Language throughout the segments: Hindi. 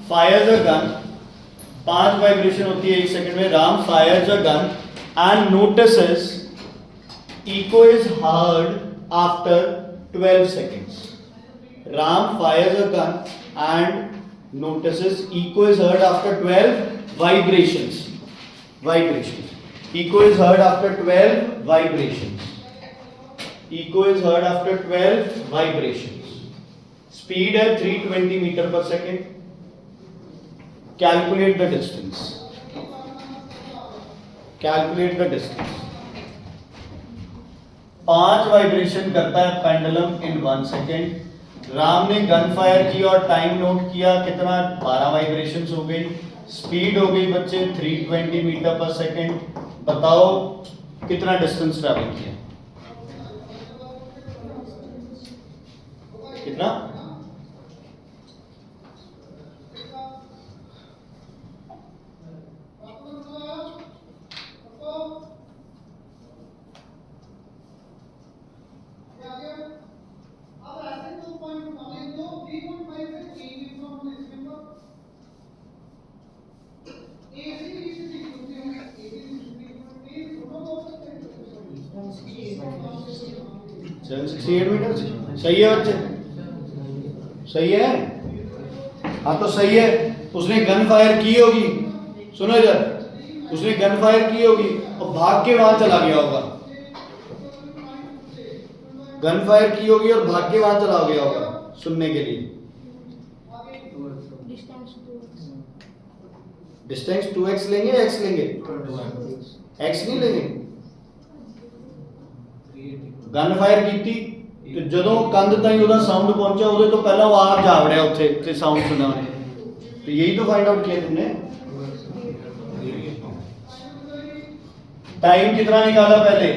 फायर्स अ गन, 5 वाइब्रेशन होती है 1 सेकंड में. Ram Fyers a gun and notices echo is heard after 12 seconds. Ram fires a gun and notices echo is heard after 12 vibrations. Echo is heard after 12 vibrations. Echo is heard after 12 vibrations. Speed है 320 meter per second. Calculate the distance. Calculate the distance. 5 vibration करता है पेंडुलम इन 1 सेकेंड. राम ने गन फायर किया और टाइम नोट किया, कितना 12 वाइब्रेशंस हो गई. स्पीड हो गई बच्चे 320 मीटर पर सेकेंड. बताओ कितना डिस्टेंस ट्रैवल किया, कितना? सही है बच्चे, सही है. हाँ तो सही है. उसने गन फायर की होगी, सुनो इधर, उसने गन फायर की होगी और भाग के वहां चला गया होगा. गन फायर की होगी और भाग के वहां चला गया होगा सुनने के लिए. डिस्टेंस 2x लेंगे, x लेंगे, x नहीं लेंगे. गन फायर ਕੀਤੀ ਤੇ ਜਦੋਂ ਕੰਧ ਤਾਈਂ ਉਹਦਾ ਸਾਊਂਡ ਪਹੁੰਚਿਆ ਉਹਦੇ ਤੋਂ ਪਹਿਲਾਂ ਉਹ ਆਪ ਜਾ ਵੜਿਆ ਉੱਥੇ ਤੇ ਸਾਊਂਡ ਸੁਣਾ ਉਹਨੇ. तो यही तो फाइंड आउट किया तुमने. टाइम कितना निकाला पहले?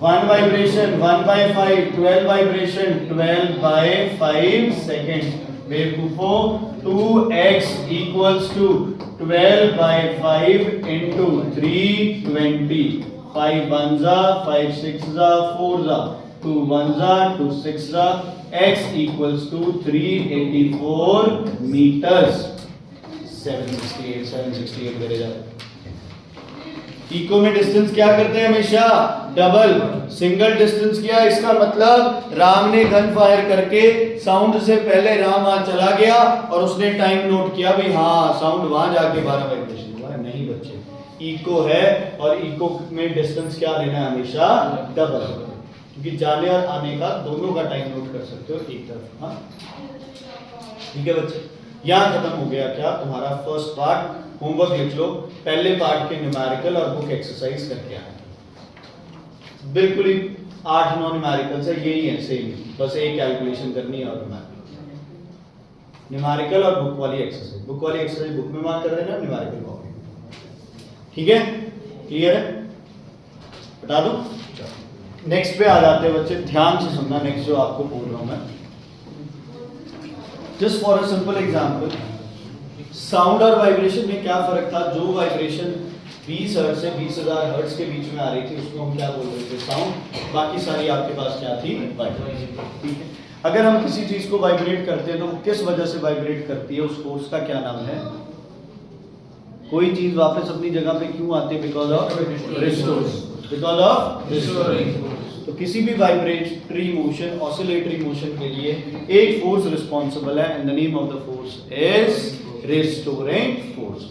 1 vibration 1 by 5, 12 vibration 12 by 5 second. बेवकूफो 2x equals to 12 by 5 into 320. 5 1 जा 5 6 जा 4 जा 2 1 जा 2 6 जा. x equals to 384 meters. 768 करे जा. इको में डिस्टेंस क्या करते हैं हमेशा? डबल. सिंगल डिस्टेंस किया, इसका मतलब राम ने गन फायर करके साउंड से पहले राम वहां चला गया और उसने टाइम नोट किया भाई हाँ साउंड वहां जाके 12 वाइब्रेशन हुआ है. नहीं बच्चे, इको है और इको में डिस्टेंस क्या लेना है? हमेशा डबल, क्योंकि जाने और आने का दोनों का टाइम नोट कर सकते हो एक तरफ. हाँ ठीक है बच्चे, यहाँ खत्म हो गया क्या तुम्हारा फर्स्ट पार्ट. होमवर्क लिख लो, पहले पार्ट के न्यूमेरिकल और बुक एक्सरसाइज करके आए. बिल्कुल ही 8-9 न्यूमेरिकल्स है, यही है सेम, बस एक कैलकुलेशन करनी है और न्यूमेरिकल और बुक वाली एक्सरसाइज. बुक वाली एक्सरसाइज बुक में मार्क कर देना, न्यूमेरिकल कॉपी. ठीक है, क्लियर है? बता दूं. नेक्स्ट पे आ जाते हैं बच्चे, ध्यान से सुनना नेक्स्ट जो आपको बोल रहा हूं मैं. Just for a simple example, sound और वाइब्रेशन में क्या फर्क था? जो वाइब्रेशन 20 हर्ट्ज से 20,000 हर्ट्ज के बीच में आ रही थी उसको हम क्या बोल रहे थे? साउंड. बाकी सारी आपके पास क्या थी? वाइब्रेशन. ठीक है, अगर हम किसी चीज को वाइब्रेट करते हैं तो किस वजह से वाइब्रेट करती है, उस फोर्स का क्या नाम है? कोई चीज वापस अपनी जगह पे क्यों आती है? Because of restoring. Because of restoring. तो किसी भी वाइब्रेटरी मोशन, ऑसिलेटरी मोशन के लिए एक फोर्स रिस्पॉन्सिबल है and the name of the force is restoring force.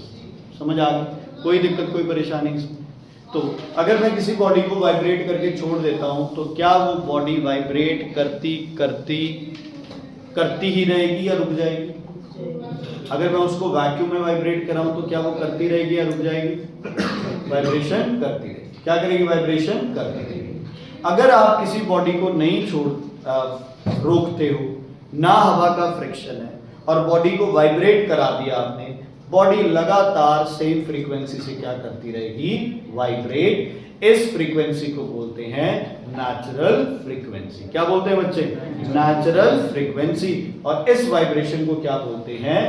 समझ आ गई? कोई दिक्कत, कोई परेशानी? तो अगर मैं किसी बॉडी को वाइब्रेट करके छोड़ देता हूं तो क्या वो बॉडी वाइब्रेट करती ही रहेगी या रुक जाएगी? अगर मैं उसको वैक्यूम में वाइब्रेट कराऊं तो क्या वो करती रहेगी या रुक जाएगी? वाइब्रेशन करती रहेगी. क्या करेगी? वाइब्रेशन करती रहेगी. अगर आप किसी बॉडी को नहीं रोकते हो, ना हवा का फ्रिक्शन है और बॉडी को वाइब्रेट करा दिया आपने, बॉडी लगातार सेम फ्रीक्वेंसी से क्या करती रहेगी? वाइब्रेट. इस फ्रीक्वेंसी को बोलते हैं नेचुरल फ्रीक्वेंसी. क्या बोलते हैं बच्चे? Natural frequency. और इस वाइब्रेशन को क्या बोलते हैं?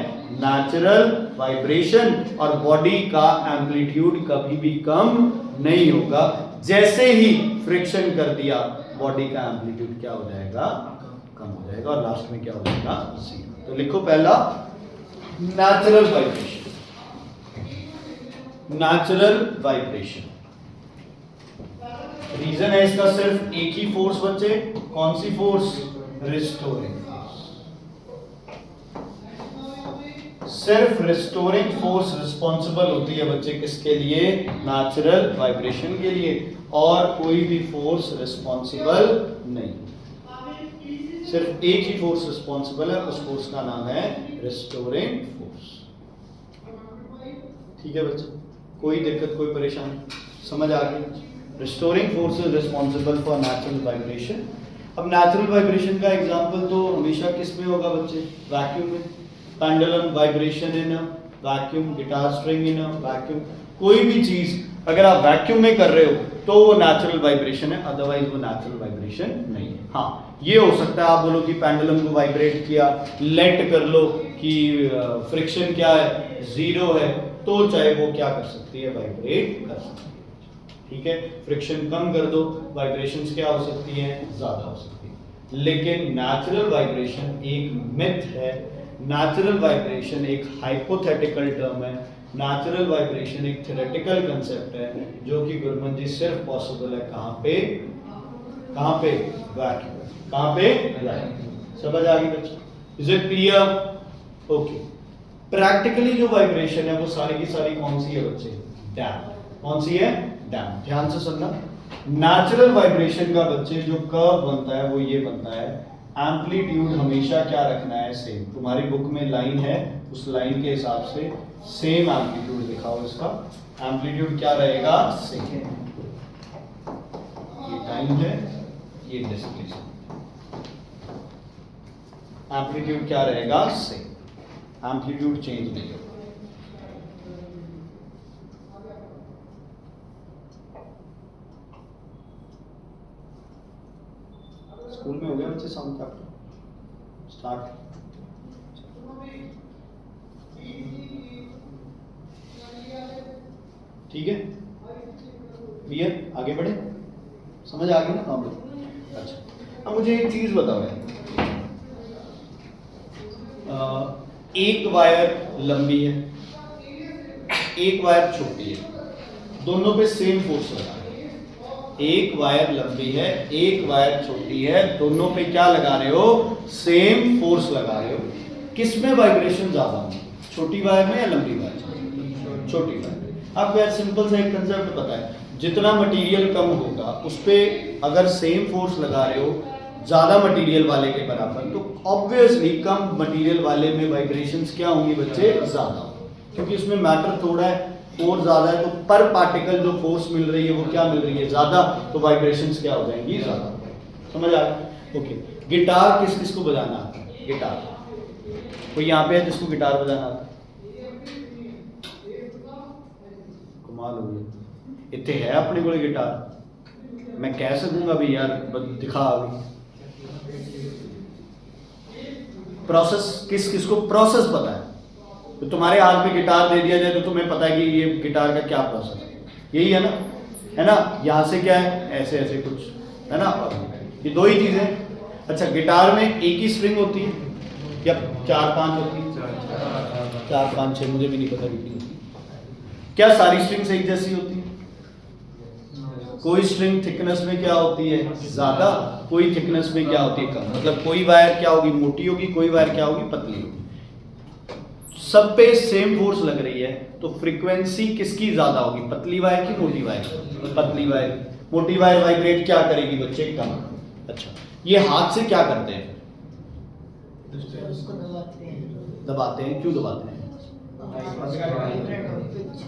Natural vibration. और बॉडी का एम्पलीट्यूड कभी भी कम नहीं होगा. जैसे ही फ्रिक्शन कर दिया बॉडी का एम्पलीट्यूड क्या हो जाएगा? कम हो जाएगा. और लास्ट में क्या हो जाएगा? जीरो. तो लिखो पहला natural vibration, natural vibration. Reason है इसका सिर्फ एक ही फोर्स बच्चे, कौन सी फोर्स? Restoring force. सिर्फ रिस्टोरिंग फोर्स रिस्पॉन्सिबल होती है बच्चे किसके लिए? नेचुरल वाइब्रेशन के लिए, और कोई भी फोर्स रिस्पॉन्सिबल नहीं। सिर्फ एक ही फोर्स रिस्पॉन्सिबल है, उस फोर्स का नाम है रिस्टोरिंग फोर्स। ठीक है बच्चे, कोई दिक्कत कोई परेशानी समझ आ गई? Restoring force is responsible for natural vibration. अब नेचुरल वाइब्रेशन का एग्जांपल तो हमेशा किस में होगा बच्चे? वैक्यूम में। Pendulum vibration in a vacuum, guitar string in a vacuum. कोई भी चीज अगर आप वैक्यूम में कर रहे हो तो वो नेचुरल वाइब्रेशन है, अदरवाइज वो नेचुरल वाइब्रेशन नहीं है। हाँ, ये हो सकता है आप बोलो कि पेंडुलम को वाइब्रेट किया, लेट कर लो कि फ्रिक्शन क्या है? 0 है, तो चाहे वो क्या कर सकती है? वाइब्रेट कर सकती है। ठीक है, फ्रिक्शन कम कर दो, वाइब्रेशंस क्या हो सकती हैं? ज्यादा हो सकती है। लेकिन नेचुरल वाइब्रेशन एक मिथ है, नेचुरल वाइब्रेशन एक हाइपोथेटिकल टर्म है, नेचुरल वाइब्रेशन एक थ्योरेटिकल कंसेप्ट है, जो कि गुरमन जी सिर्फ पॉसिबल है कहां पे? कहां पे? वैक्यूम। कहां पे? वैक्यूम। समझ आ गई बच्चों? Is it clear? Okay. Practically जो वाइब्रेशन है वो सारी की सारी कौन सी है बच्चे? डैम्प। कौन सी है? डैम्प। ध्यान से सुनना, नेचुरल वाइब्रेशन का बच्चे जो कर्व बनता है वो ये बनता है, एम्पलीट्यूड हमेशा क्या रखना है? सेम। तुम्हारी बुक में लाइन है, उस लाइन के हिसाब से सेम एम्पलीट्यूड दिखाओ इसका। एम्पलीट्यूड क्या रहेगा? सेम। ये टाइम है, ये डिस्प्लेसमेंट। एम्पलीट्यूड क्या रहेगा? सेम। एम्पलीट्यूड चेंज नहीं होगा। स्कूल में हो गया बच्चे साउंड चैप्टर स्टार्ट? ठीक है, क्लियर? आगे बढ़े? समझ आ गई ना प्रॉब्लम? अच्छा, अब मुझे एक चीज बताओ यार, एक वायर लंबी है, एक वायर छोटी है, दोनों पे सेम फोर्स लगा है। एक वायर लंबी है, एक वायर छोटी है, दोनों पे क्या लगा रहे हो? सेम फोर्स लगा रहे हो। किस में वाइब्रेशन ज्यादा होगी? छोटी वायर में या लंबी वायर? छोटी वायर। आपको यार सिंपल सा एक कंसेप्ट पता है, जितना मटेरियल कम होगा उस पे अगर सेम फोर्स लगा रहे हो ज्यादा मटेरियल वाले के बराबर, तो ऑब्वियसली कम मटेरियल वाले में वाइब्रेशंस क्या होंगी बच्चे? ज्यादा, क्योंकि उसमें मैटर थोड़ा है, फोर्स ज्यादा है, तो पर पार्टिकल जो फोर्स मिल रही है वो क्या मिल रही है? ज्यादा, तो वाइब्रेशंस क्या हो जाएंगी? ज्यादा। समझ आ गया? ओके। गिटार किस किस को बजाना आता है? गिटार कोई यहाँ पे है जिसको गिटार बजाना आता है? कमाल हो गया, इतने है अपने को गिटार, मैं कह सकूंगा भी यार दिखा अभी। प्रोसेस किस किस को प्रोसेस पता है? तो तुम्हारे हाथ में गिटार दे दिया जाए तो तुम्हें पता है कि ये गिटार का क्या प्रोसेस है, यही है ना? है ना? यहाँ से क्या है? ऐसे ऐसे कुछ है ना, ये दो ही चीजें। अच्छा, गिटार में एक ही स्ट्रिंग होती है या 4-5 होती है? 4-5-6 मुझे भी नहीं पता कितनी होती है। क्या सारी स्ट्रिंग्स एक जैसी होती है? कोई स्ट्रिंग थिकनेस में क्या होती है? ज्यादा, कोई थिकनेस में क्या होती है? कम। मतलब कोई वायर क्या होगी? मोटी होगी, कोई वायर क्या होगी? पतली होगी। सब पे सेम फोर्स लग रही है, तो फ्रीक्वेंसी किसकी ज्यादा होगी? पतली वायर की मोटी वायर? पतली वायर। मोटी वायर वाइब्रेट क्या करेगी बच्चे? कम। अच्छा, ये हाथ से क्या करते हैं? दबाते हैं। क्यों दबाते हैं?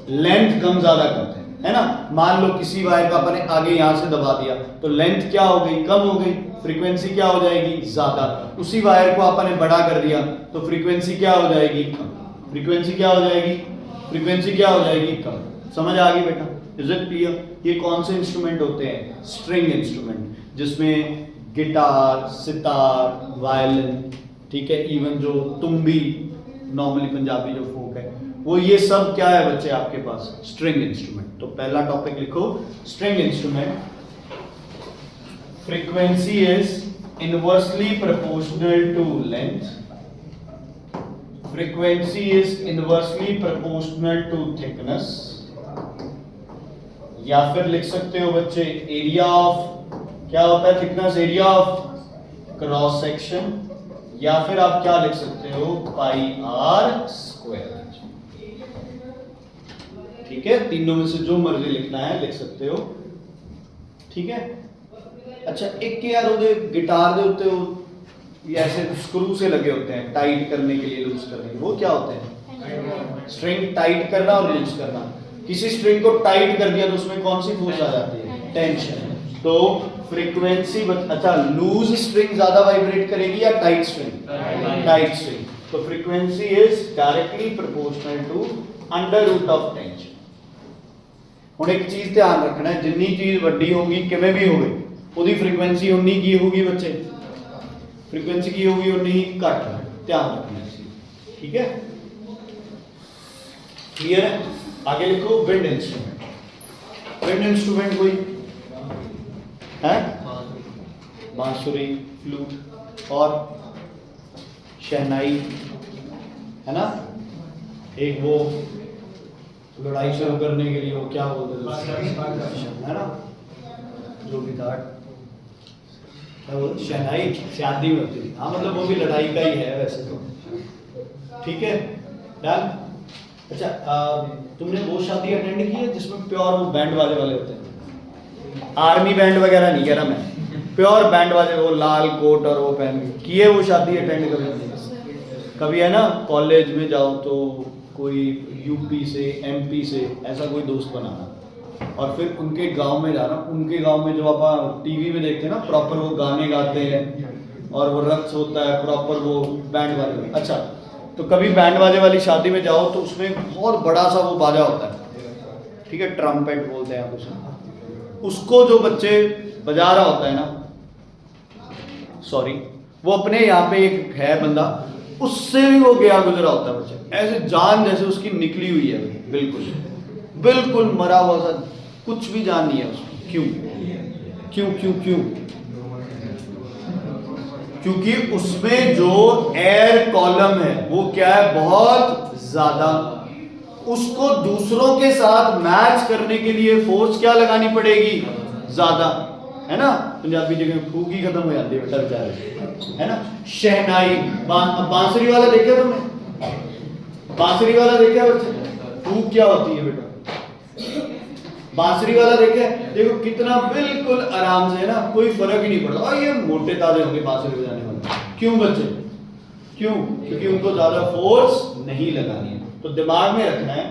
लेंथ कम ज्यादा करते हैं, है ना? मान लो किसी वायर का अपने आगे यहां से दबा दिया तो लेंथ क्या हो गई? कम हो गई, फ्रीक्वेंसी क्या हो जाएगी? ज्यादा। उसी वायर को आपने बड़ा कर दिया तो फ्रीक्वेंसी क्या हो जाएगी? कम। फ्रीक्वेंसी क्या हो जाएगी? फ्रीक्वेंसी क्या हो जाएगी? कम। समझ आ गई बेटा? Is it clear? ये कौन से इंस्ट्रूमेंट होते हैं? स्ट्रिंग इंस्ट्रूमेंट, जिसमें गिटार, सितार, वायलिन, ठीक है, इवन जो तुम्बी, नॉर्मली पंजाबी जो फोक है, वो ये सब क्या है बच्चे आपके पास? String instrument. तो पहला टॉपिक लिखो, string instrument. Frequency is inversely proportional to length. Frequency is inversely proportional to thickness, या फिर लिख सकते हो बच्चे एरिया ऑफ, क्या होता है thickness, area of cross section, या फिर आप क्या लिख सकते हो पाई आर स्क्वायर। ठीक है, तीनों में से जो मर्जी लिखना है लिख सकते हो। ठीक है, अच्छा एक के यार वो गिटार दे होते हो ये ऐसे स्क्रू से लगे होते हैं टाइट करने के लिए, लूज करने के लिए, वो क्या होते हैं? स्ट्रिंग टाइट करना और लूज करना। किसी स्ट्रिंग को टाइट कर दिया तो उसमें कौन सी फोर्स आ जाती है? टेंशन। तो फ्रीक्वेंसी, अच्छा लूज स्ट्रिंग ज्यादा वाइब्रेट करेगी या टाइट स्ट्रिंग? Tight string. तो frequency is directly proportional to under root of tension. ਹੁਣ एक चीज ध्यान रखना है, जिन्नी चीज वड्डी होगी किवें भी होवे ਉਹਦੀ फ्रीक्वेंसी उन्नी की होगी बच्चे, फ्रीक्वेंसी की होगी उन्नी ही घट, ध्यान रखना है। ठीक है, क्लियर है? आगे लिखो विंड इंस्ट्रूमेंट। विंड इंस्ट्रूमेंट कोई है? बांसुरी, फ्लूट और शहनाई, है ना? एक वो लड़ाई शुरू करने के लिए वो क्या बोलते हैं, है ना, जो भी था वो शहनाई शादी में होती थी। हाँ मतलब वो भी लड़ाई का ही है वैसे तो। ठीक है, डन। अच्छा तुमने वो शादी अटेंड की है जिसमें प्योर वो बैंड वाले होते हैं? आर्मी बैंड वगैरह नहीं कह रहा मैं, प्योर बैंड वाले, वो लाल कोट और वो पहन किए, वो शादी अटेंड कभी है ना? कॉलेज में जाओ तो कोई यूपी से एमपी से ऐसा कोई दोस्त बनाना, और फिर उनके गांव में जाना। उनके गांव में जो आप टीवी में देखते हैं ना, प्रॉपर वो गाने गाते हैं और वो रक्स होता है प्रॉपर, वो बैंड वाले। अच्छा तो कभी बैंड बाजे वाली शादी में जाओ तो उसमें बहुत बड़ा सा वो बाजा होता है, ठीक है, ट्रम्पेट बोलते हैं आप उसे। उसको जो बच्चे बजा रहा होता है ना, सॉरी, वो अपने यहाँ पे एक है बंदा, उससे भी वो गया गुजरा होता है बच्चे, ऐसे जान जैसे उसकी निकली हुई है, बिल्कुल बिल्कुल मरा हुआ सा, कुछ भी जान नहीं है उसमें। क्यों क्यों क्यों क्यों? क्योंकि उसमें जो एयर कॉलम है वो क्या है, बहुत ज्यादा। उसको दूसरों के साथ मैच करने के लिए फोर्स क्या लगानी पड़ेगी? ज्यादा, है ना? पंजाबी जगह फूकी खत्म हो जाती है बेटा बेचारे, है ना? शहनाई, बांसुरी वाला देखा तुमने? बांसुरी वाला देखा बच्चे? फूक क्या होती है बेटा? बांसुरी वाला देखे, देखो कितना बिल्कुल आराम से, है ना, कोई फर्क ही नहीं पड़ता। और ये मोटे ताजे होंगे बांसुरी बजाने वाले, क्यों बच्चे? क्यों? क्योंकि उनको ज्यादा फोर्स नहीं लगानी है। तो दिमाग में रखना है,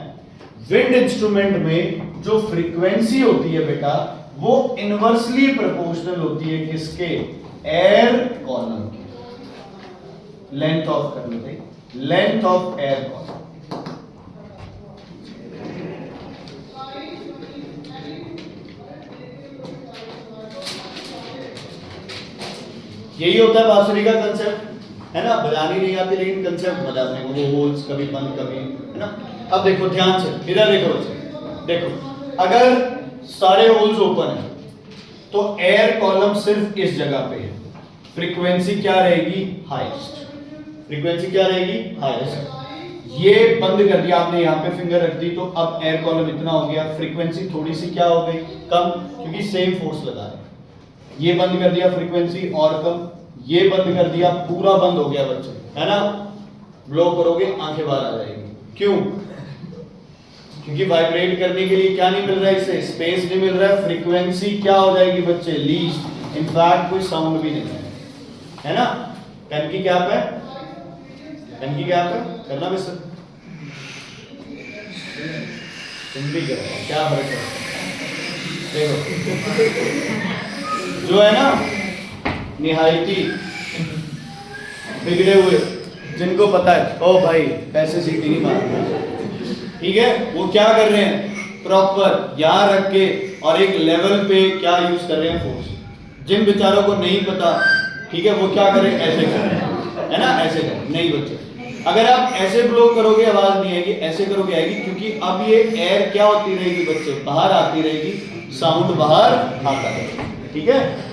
विंड इंस्ट्रूमेंट में जो फ्रीक्वेंसी होती है बेटा, वो इनवर्सली प्रोपोर्शनल होती है किसके? एयर कॉलम के। लेंथ ऑफ करने थे, लेंथ ऑफ एयर कॉलम। यही होता है बांसुरी का कंसेप्ट, है ना? बजानी नहीं आती लेकिन कंसेप्ट बजाने को, वो होल्स कभी बंद कभी, है ना? अब देखो ध्यान से, इधर देखो बच्चे, देखो अगर सारे होल्स ओपन है तो एयर कॉलम सिर्फ इस जगह पे है, फ्रीक्वेंसी क्या रहेगी? हाईएस्ट। फ्रीक्वेंसी क्या रहेगी? हाईएस्ट। ये बंद कर दिया आपने, यहाँ पे फिंगर रख दी, तो अब एयर कॉलम इतना हो गया, फ्रीक्वेंसी थोड़ी सी क्या हो गई? कम, क्योंकि सेम फोर्स लगा है। ये बंद कर दिया, फ्रीक्वेंसी और कम, ये बंद कर दिया, पूरा बंद हो गया बच्चे, है ना? ब्लो करोगे आंखें बाहर आ जाएगी। क्यों? क्योंकि वाइब्रेट करने के लिए क्या नहीं मिल रहा है, इससे स्पेस नहीं मिल रहा है, फ्रीक्वेंसी क्या हो जाएगी बच्चे? लीस्ट। इनफैक्ट कोई साउंड भी नहीं है ना? पेन की कैप है, पेन की कैप है, करना भी सर, तुम भी करो, क्या फर्क है? देखो जो है ना निहायती बिगड़े हुए, जिनको पता है ओ भाई पैसे सीटी नहीं मारना, ठीक है, वो क्या कर रहे हैं? प्रॉपर यहां रख के और एक लेवल पे क्या यूज कर रहे हैं? फोर्स। जिन बेचारों को नहीं पता, ठीक है, वो क्या करें? ऐसे करें, है ना? ऐसे करें। नहीं बच्चे, अगर आप ऐसे ब्लो करोगे आवाज नहीं आएगी, ऐसे करोगे आएगी, क्योंकि अब ये एयर क्या होती रहेगी बच्चे? बाहर आती रहेगी, साउंड बाहर आता रहेगा। ठीक है,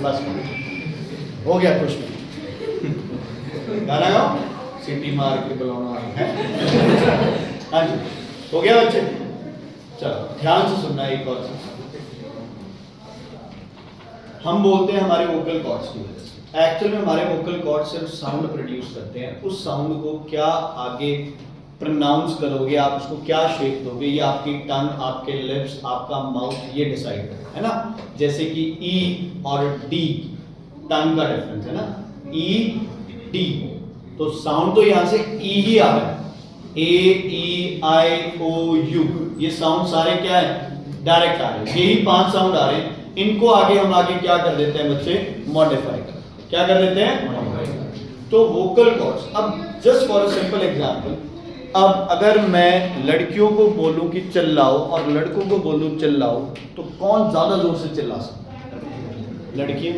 बस हो गया खुश में। गाना गाओ, सिटी मार के बुलाना है। हाँ जी, हो गया बच्चे? चलो ध्यान से सुनना एक और चीज। हम बोलते हैं हमारे वोकल कॉर्ड्स की वजह से, एक्चुअल में हमारे वोकल कॉर्ड्स सिर्फ साउंड प्रोड्यूस करते हैं। उस साउंड को क्या आगे प्रोनाउंस करोगे आप, उसको क्या शेप दोगे, ये आपकी टंग, आपके लिप्स, आपका माउथ ये डिसाइड है ना। जैसे कि ई और डी, टंग का डिफरेंस है ना, ई डी, तो साउंड तो यहां से ई ही आ रहा है, ए ई आई ओ यू, ये साउंड सारे क्या है, डायरेक्ट आ रहे हैं। यही 5 साउंड आ रहे हैं, इनको आगे हम आगे क्या कर देते हैं बच्चे, मॉडिफाई कर, क्या कर देते हैं, तो वोकल कॉर्ड्स। अब just for a simple example, अब अगर मैं लड़कियों को बोलूं कि चिल्लाओ और लड़कों को बोलूं चिल्लाओ, तो कौन ज्यादा जोर से चिल्ला सकता है? लड़कियां,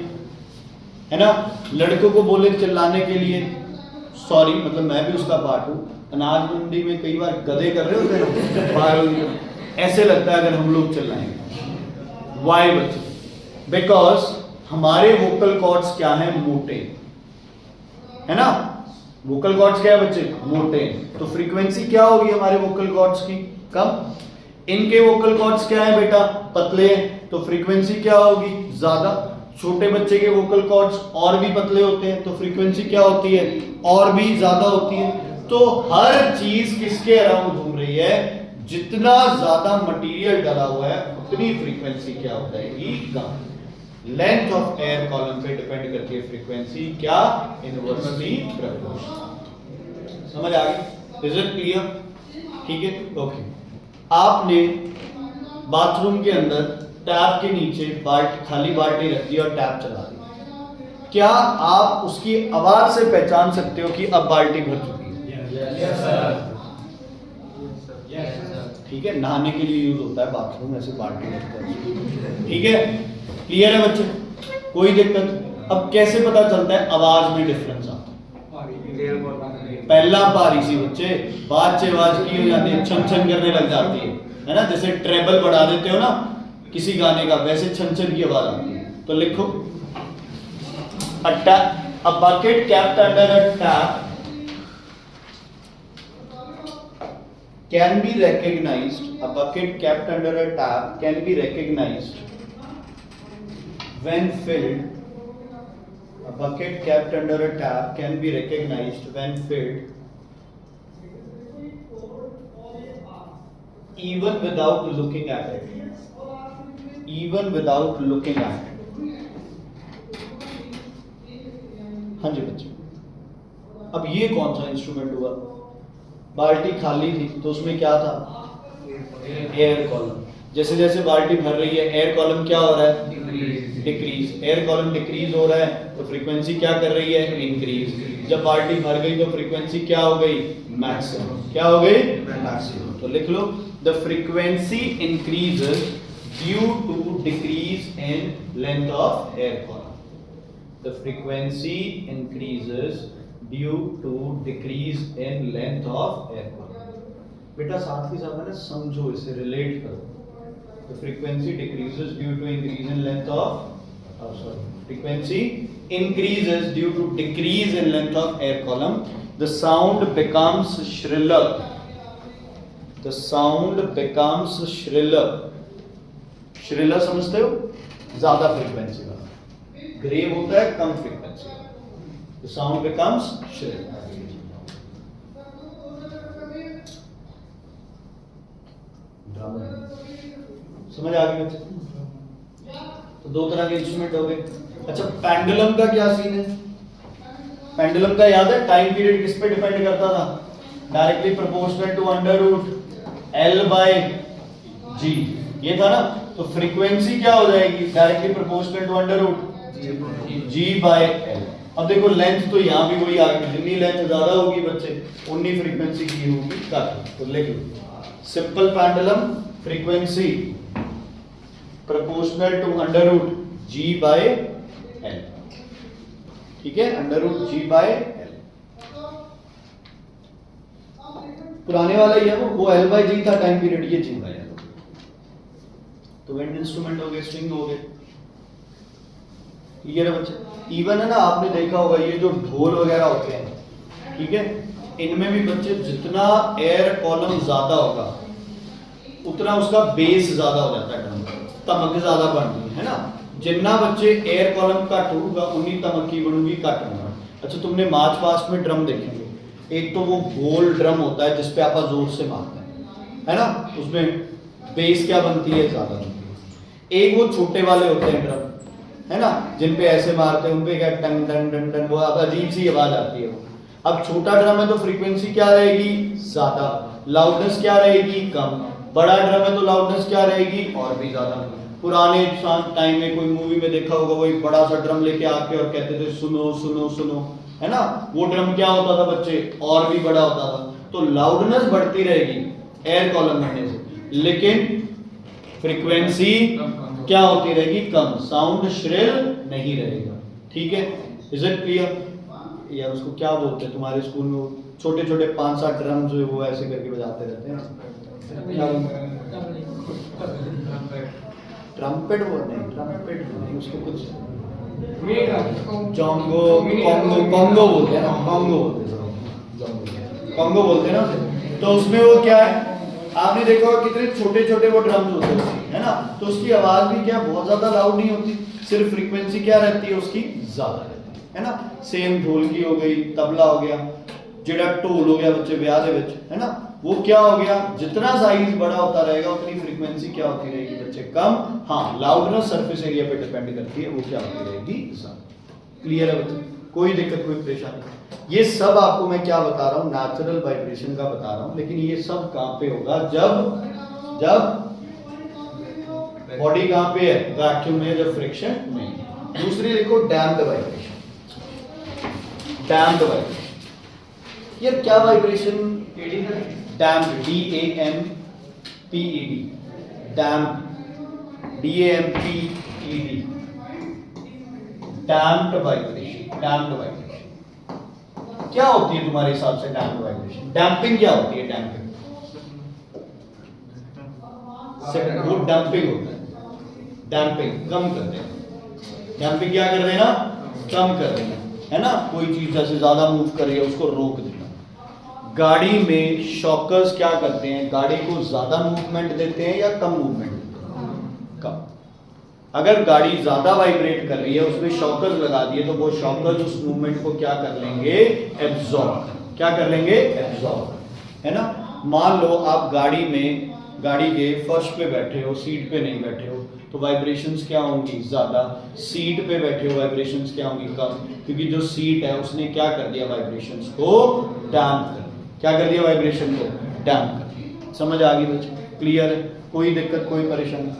है ना। लड़कों को बोले चिल्लाने के लिए, सॉरी मतलब मैं भी उसका पार्ट हूं, अनाज मंडी में कई बार गधे कर रहे होते हैं, ऐसे लगता है अगर हम लोग चिल्लाएंगे। वाई बच्चे? बिकॉज हमारे वोकल कॉर्ड्स क्या है, मोटे, है ना। वोकल कॉर्ड्स क्या है बच्चे, मोटे। तो फ्रीक्वेंसी क्या होगी हमारे वोकल कॉर्ड्स की, कम। इनके वोकल कॉर्ड्स क्या है बेटा, पतले हैं, तो फ्रीक्वेंसी क्या होगी, ज्यादा। छोटे बच्चे के वोकल कॉर्ड्स और भी पतले होते हैं, तो फ्रीक्वेंसी क्या होती है, और भी ज्यादा होती है। तो हर चीज किसके अराउंड घूम रही है, जितना ज्यादा मटेरियल डला हुआ है उतनी फ्रीक्वेंसी क्या हो जाएगी, कम। लेंथ ऑफ एयर कॉलम पे डिपेंड करती है फ्रीक्वेंसी, क्या, इनवर्सली प्रोपोर्शनल। समझ आ गई? Is it clear? ठीक है, ओके। आपने बाथरूम के अंदर टैप के नीचे खाली बाल्टी रख दी और टैप चला दी, क्या आप उसकी आवाज से पहचान सकते हो कि अब बाल्टी भर चुकी है? Yes sir. ठीक है, नहाने के लिए यूज होता है बाथरूम, ऐसे बाल्टी रखते हैं। ठीक है, क्लियर है बच्चे, कोई दिक्कत? अब कैसे पता चलता है आवाज में डिफरेंस आता है? पहला पारी सी बच्चे, बात से आवाज की हो जाती है, छन छन करने लग जाती है ना। जैसे ट्रेबल बढ़ा देते हो ना किसी गाने का, वैसे छन छन की आवाज आती है। तो लिखो, a bucket kept under a tap can be recognized, a bucket kept under a tap can be recognized when filled, a bucket kept under a tap can be recognized when filled even without looking at it, even without looking at it। हाँ जी बच्चे, अब ये कौन सा इंस्ट्रूमेंट हुआ, बाल्टी खाली थी तो उसमें क्या था, एयर कॉलम। जैसे जैसे बाल्टी भर रही है एयर कॉलम क्या हो रहा है, डिक्रीज। एयर कॉलम डिक्रीज हो रहा है तो फ्रीक्वेंसी क्या कर रही है, इंक्रीज। जब बाल्टी भर गई तो फ्रीक्वेंसी क्या हो गई, मैक्सिमम। क्या हो गई, मैक्सिमम। तो लिख लो, the frequency increases due to decrease in length of air column. The frequency increases due to decrease in length of air column। बेटा साथ ही साथ ना समझो, इसे रिलेट करो। The frequency decreases due to increase in length of frequency increases due to decrease in length of air column। The sound becomes shriller। The sound becomes shriller। Shriller समझते हो, ज्यादा फ्रीक्वेंसी का। ग्रेव होता है कम frequency, the sound becomes shrill। समझ आ गई बच्चे? तो दो तरह के इंस्ट्रूमेंट हो गए। अच्छा, पेंडुलम का क्या सीन है? पेंडुलम का याद है, टाइम पीरियड किस पे डिपेंड करता था, directly proportional to under root L by G, ये था ना। तो फ्रीक्वेंसी क्या हो जाएगी, directly proportional to under root G by L. अब देखो लेंथ तो यहाँ भी वही आ गई, जितनी लेंथ ज्यादा होगी बच्चे उतनी फ्रीक्वेंसी की होगी कम। तो लिख लो, simple pendulum frequency proportional to under root G by L. ठीक है, under root G by L. पुराने वाला ही है वो एल बाय जी था टाइम पीरियड, ये जी बाय एल। तो विंड इंस्ट्रूमेंट हो गए, स्ट्रिंग हो गए। क्लियर है बच्चे? इवन है ना, आपने देखा होगा ये जो ढोल वगैरह होते हैं, ठीक है, इनमें भी बच्चे जितना एयर कॉलम ज्यादा होगा उतना उसका बेस ज्यादा हो जाता है ड्रम का, तमक ज्यादा बनती है ना। जितना बच्चे एयर कॉलम घट होगा उन्नी तमक की बनूगी घट होगा। अच्छा तुमने मार्च पास्ट में ड्रम देखेंगे, एक तो वो गोल ड्रम होता है जिसपे आप जोर से मारते हैं, है ना, उसमें बेस क्या बनती है, ज्यादा बनती है। एक वो छोटे वाले होते हैं ड्रम, है ना, जिन पे ऐसे मारते हैं उनपे क्या टन टन टन टन वो अजीब सी आवाज आती है वो। अब छोटा ड्रम है तो फ्रीक्वेंसी क्या रहेगी, ज्यादा, लाउडनेस क्या रहेगी, कम। बड़ा ड्रम है तो लाउडनेस क्या रहेगी, और भी ज्यादा। पुराने टाइम में कोई मूवी में देखा होगा, वो एक बड़ा सा ड्रम लेके आके और कहते थे सुनो सुनो सुनो, है ना, वो ड्रम क्या होता था बच्चे, और भी बड़ा होता था। तो लाउडनेस बढ़ती रहेगी एयर कॉलम बढ़ने से, लेकिन फ्रीक्वेंसी क्या होती रहेगी, कम, साउंड श्रिल नहीं रहेगा। ठीक है, इज इट क्लियर? यार उसको क्या बोलते हैं तुम्हारे स्कूल में, छोटे छोटे 5-7 ड्रम जो वो ऐसे करके बजाते रहते हैं, क्या ट्रम्पेट बोलते हैं, ट्रम्पेट नहीं, उसको कुछ जोंगो कॉन्गो बोलते हैं ना, कॉन्गो बोलते हैं ना। तो उसमें वो क्या है, आपने देखा होगा कितने छोटे छोटे वो ड्रम्स होते हैं, है ना, तो उसकी आवाज भी क्या बहुत ज्यादा लाउड नहीं होती, सिर्फ फ्रीक्वेंसी क्या रहती है उसकी, ज्यादा रहती है ना। सेम ढोलकी हो गई, तबला हो गया, जेड़ा ढोल हो गया बच्चे ब्याह दे विच, है ना, वो क्या हो गया, जितना साइज बड़ा होता रहेगा उतनी फ्रीक्वेंसी क्या होती रहेगी बच्चे, कम। हाँ, लाउडनेस सरफेस एरिया पे डिपेंड करती है, वो क्या होती रहेगी, ज्यादा। क्लियर है बच्चे? कोई दिक्कत कोई परेशानी? ये सब आपको मैं क्या बता रहा हूँ, नेचुरल वाइब्रेशन का बता रहा हूँ, लेकिन ये सब कहाँ पे होगा, जब बॉडी कहाँ पे है, वैक्यूम में, जब फ्रिक्शन नहीं। दूसरी देखो डैम्प्ड वाइब्रेशन, डैम्प्ड वाइब्रेशन। यार क्या vibration, damped, DAMPED, damped, DAMPED, damped vibration. Damped vibration क्या होती है तुम्हारे हिसाब से, डैम्प्ड वाइब्रेशन? डैम्पिंग क्या होती है, डैम्पिंग? वो डंपिंग होता है, डैम्पिंग कम कर देना। डैम्पिंग क्या कर देना, कम कर देना, है ना, कोई चीज जैसे ज्यादा मूव कर रही है उसको रोक देना। गाड़ी में शॉकर्स क्या करते हैं, गाड़ी को ज्यादा मूवमेंट देते हैं या कम मूवमेंट देते हैं, कम। अगर गाड़ी ज्यादा वाइब्रेट कर रही है, उसमें शॉकर्स लगा दिए, तो वो शॉकर्स उस मूवमेंट को क्या कर लेंगे, एब्जॉर्ब। क्या कर लेंगे, एब्जॉर्ब, है ना। मान लो आप गाड़ी में, गाड़ी के फर्श पे बैठे हो, सीट पे नहीं बैठे हो, तो वाइब्रेशंस क्या होंगी, ज्यादा। सीट पे बैठे हो, वाइब्रेशंस क्या होंगी, कम, क्योंकि जो सीट है उसने क्या कर दिया, वाइब्रेशंस को डैम्प कर। क्या कर दिया, वाइब्रेशन को डैम्प कर दिया। समझ आ गई बच्चे? क्लियर है? कोई दिक्कत कोई परेशानी?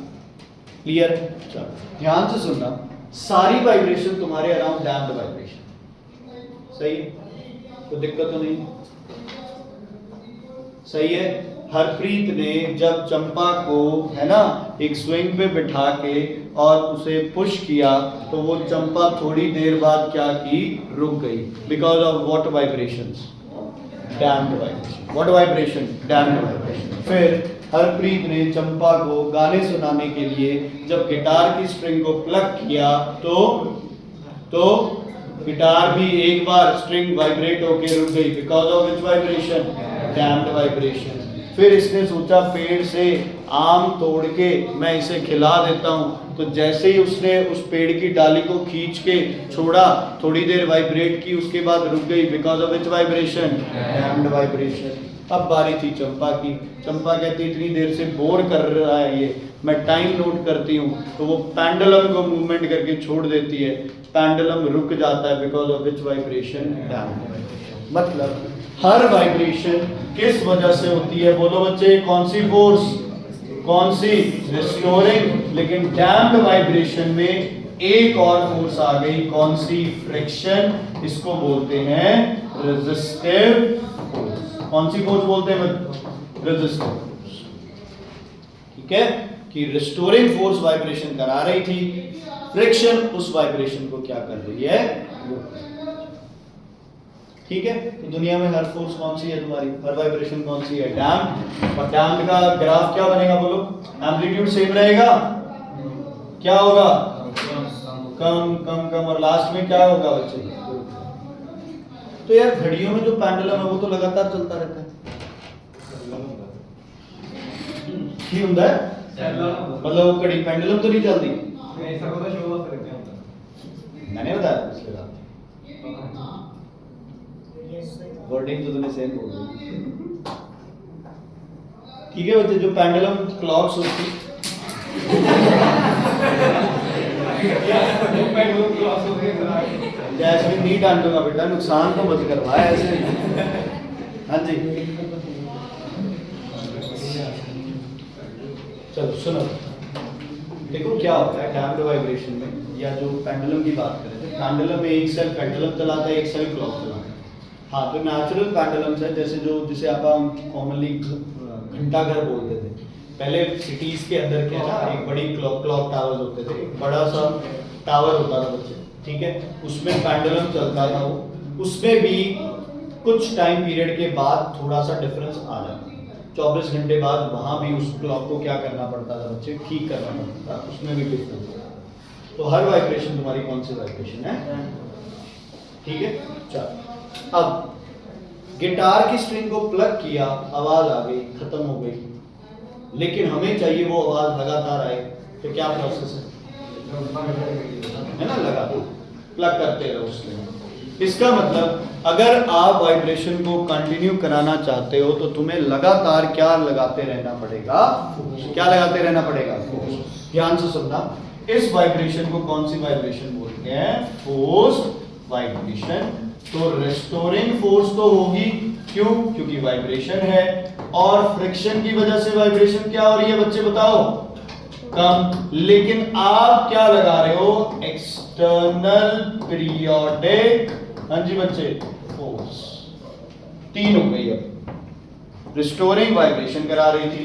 क्लियर है? चलो ध्यान से सुनना, सारी वाइब्रेशन तुम्हारे अराउंड डैम्प्ड वाइब्रेशन, सही है, कोई दिक्कत तो नहीं, सही है। हरप्रीत ने जब चंपा को, है ना, एक स्विंग पे बिठा के और उसे पुश किया, तो वो चंपा थोड़ी देर बाद क्या की, रुक गई, because of what vibrations, damped vibration. What vibration, damped vibration. फिर हरप्रीत ने चंपा को गाने सुनाने के लिए जब गिटार की स्ट्रिंग को प्लग किया, तो गिटार भी एक बार स्ट्रिंग वाइब्रेट होके रुक गई, because of which vibration, damped vibration. फिर इसने सोचा पेड़ से आम तोड़ के मैं इसे खिला देता हूँ, तो जैसे ही उसने उस पेड़ की डाली को खींच के छोड़ा, थोड़ी देर वाइब्रेट की, उसके बाद रुक गई, because of which vibration, damped vibration. अब बारी थी चंपा की। चंपा कहती इतनी देर से बोर कर रहा है ये, मैं टाइम नोट करती हूँ, तो वो पेंडुलम को मूवमेंट करके छोड़ देती है, पेंडुलम रुक जाता है, because of which vibration, damped vibration. मतलब हर वाइब्रेशन किस वजह से होती है, बोलो बच्चे, कौन सी फोर्स, कौन सी, रिस्टोरिंग। लेकिन डैम्प्ड वाइब्रेशन में एक और फोर्स आ गई, कौन सी, फ्रिक्शन। इसको बोलते हैं रेजिस्टिव फोर्स। कौन सी फोर्स बोलते हैं, रेजिस्टिव फोर्स। ठीक है, कि रिस्टोरिंग फोर्स वाइब्रेशन करा रही थी, फ्रिक्शन उस वाइब्रेशन को क्या कर रही है, ठीक है। तो दुनिया में हर फोर्स कौन सी है तुम्हारी, हर वाइब्रेशन कौन सी है, डैम्प्ड। और डैम्प्ड का ग्राफ क्या बनेगा, बोलो, एम्पलीट्यूड सेम रहेगा, क्या होगा, कम कम कम, और लास्ट में क्या होगा बच्चे, तो यार घड़ियों में जो पेंडुलम है वो तो लगातार चलता रहता है, की होता है मतलब वो घड़ी पेंडुलम तो नहीं चलती। मैंने बताया पिछले बार वर्डिंग तो तूने सेम बोल दी। ठीक है बच्चे, जो पेंडुलम क्लॉक्स होती ऐसे नहीं डांटूंगा बेटा, नुकसान तो मत करवा ऐसे। हाँ जी चलो सुनो, देखो क्या होता है डैम्प्ड वाइब्रेशन में, या जो पेंडुलम की बात करें थे, पेंडुलम में एक सेल पेंडुलम चलाता है, एक सेल क्लॉक चलाता है। हाँ, तो नेचुरल पेंडुलम्स है जैसे जिसे आप कॉमनली घंटा घर बोलते थे, पहले सिटीज के अंदर क्या था, एक बड़ी क्लॉक टावर्स होते थे, एक बड़ा सा टावर होता था बच्चे, ठीक है, उसमें पेंडुलम चलता था वो, उसमें भी कुछ टाइम पीरियड के बाद थोड़ा सा डिफरेंस आ जाता, 24 घंटे बाद वहां भी उस क्लॉक को क्या करना पड़ता था बच्चे, ठीक करना पड़ता था, उसमें भी डिफरेंस। तो हर वाइब्रेशन तुम्हारी कौन सी वाइब्रेशन है, ठीक है। चलो अब गिटार की स्ट्रिंग को प्लग किया, आवाज आ गई, खत्म हो गई, लेकिन हमें चाहिए वो आवाज लगातार आए, तो क्या प्रोसेस है ना, लगातार प्लग करते रहो उसके। इसका मतलब अगर आप वाइब्रेशन को कंटिन्यू कराना चाहते हो तो तुम्हें लगातार क्या लगाते रहना पड़ेगा, क्या लगाते रहना पड़ेगा, फोर्स। ध्यान से सुनना, इस वाइब्रेशन को कौन सी वाइब्रेशन बोलते हैं, फोर्स्ड वाइब्रेशन। तो रेस्टोरिंग फोर्स तो होगी, क्यों, क्योंकि वाइब्रेशन है, और फ्रिक्शन की वजह से वाइब्रेशन क्या हो रही है बच्चे बताओ, कम। लेकिन आप क्या लगा रहे हो, एक्सटर्नल पीरियोडिक, हाँ जी बच्चे, फोर्स। तीन हो गई, अब रिस्टोरिंग वाइब्रेशन करा रही थी,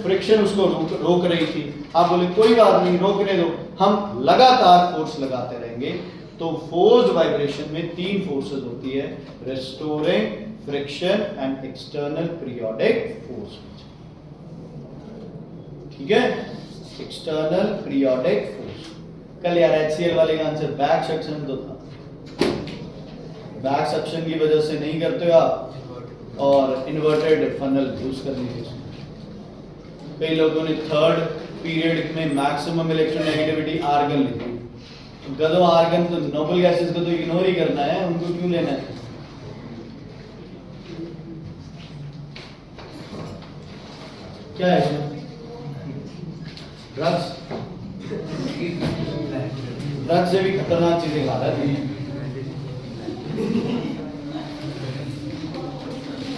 फ्रिक्शन उसको रोक रही थी। आप बोले कोई बात नहीं, रोकने दो, हम लगातार फोर्स लगाते रहेंगे। तो फोर्स्ड वाइब्रेशन में तीन फोर्सेस होती है, restoring, friction and external periodic force, ठीक है, एक्सटर्नल पीरियोडिक फोर्स। कल यार HCl वाले का आंसर बैक सेक्शन तो था, बैक सेक्शन की वजह से नहीं करते हो आप, और इन्वर्टेड फनल यूज कर लीजिए। कई लोगों ने थर्ड पीरियड में मैक्सिमम इलेक्ट्रोनेगेटिविटी आर्गन लिखी, गदो आर्गन तो नोबल गैसेस को तो इग्नोर ही करना है, उनको क्यों लेना है। क्या है ड्रग्स, ड्रग्स से भी खतरनाक चीजें खा रहा है।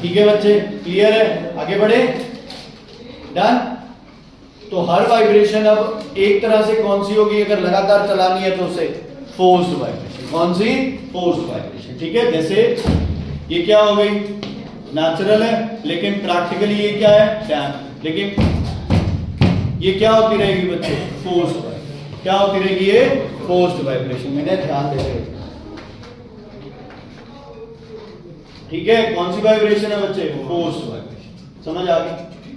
ठीक है बच्चे, क्लियर है, आगे बढ़े, डन। तो हर वाइब्रेशन अब एक तरह से कौन सी होगी, अगर लगातार चलानी है तो उसे फोर्स्ड वाइब्रेशन, कौन सी, फोर्स्ड वाइब्रेशन, ठीक है। जैसे ये क्या हो गई, नेचुरल है, लेकिन प्रैक्टिकली ये क्या है, डैम्प, लेकिन ये क्या होती रहेगी बच्चे, फोर्स्ड वाइब्रेशन, क्या होती रहेगी ये, फोर्स्ड वाइब्रेशन। मैंने ध्यान दे रहे, ठीक है, कौन सी वाइब्रेशन है बच्चे, फोर्स्ड वाइब्रेशन, समझ आ गई।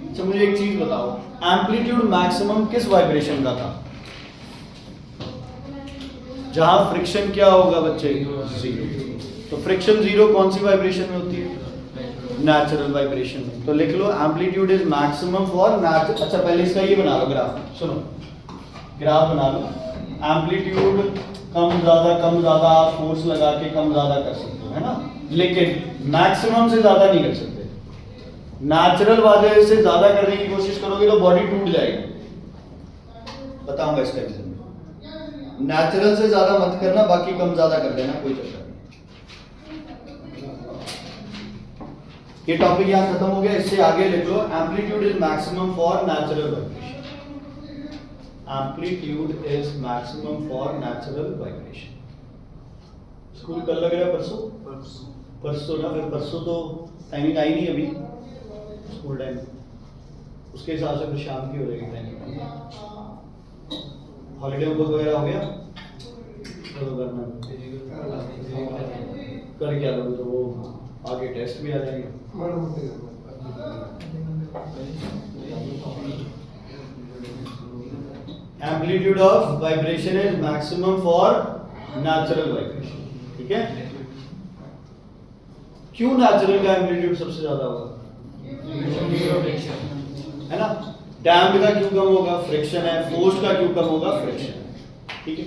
अच्छा मुझे एक चीज बताओ, एम्पलीट्यूड मैक्सिमम किस वाइब्रेशन का था, जहां फ्रिक्शन क्या होगा बच्चे, जीरो। तो फ्रिक्शन जीरो कौन सी वाइब्रेशन में होती है, नेचुरल वाइब्रेशन में। तो लिख लो amplitude is maximum for natural. अच्छा पहले इसका ये बना लो ग्राफ, सुनो ग्राफ बना लो, एम्पलीट्यूड कम ज्यादा आप फोर्स लगा के कम ज्यादा कर सकते हो, है ना, लेकिन मैक्सिमम से ज्यादा नहीं कर सकते। नेचुरल वाले से ज्यादा करने की कोशिश करोगे तो बॉडी टूट जाएगी, बताऊंगा इसका रीजन। नेचुरल से ज्यादा मत करना, बाकी कम ज्यादा कर देना, कोई चक्कर नहीं। ये टॉपिक यहां खत्म हो गया, इससे आगे लिख लो, amplitude is maximum for natural vibration, amplitude is maximum for natural vibration. School कल लग रहा है, परसों ना, फिर परसों तो टाइमिंग आई नहीं अभी स्कूल टाइम, उसके हिसाब से फिर शाम की हो जाएगी टाइमिंग। हॉलीडे होमवर्क वगैरह हो गया, तो करना कर क्या लोगे, तो वो आगे टेस्ट भी आ जाएंगे। Amplitude of vibration is maximum for natural vibration, ठीक है। क्यों नेचुरल का एम्पलीट्यूड सबसे ज्यादा होगा? है ना? डैम्ड का क्यों कम होगा? फ्रिक्शन है। फोर्स का क्यों कम होगा? फ्रिक्शन। ठीक है।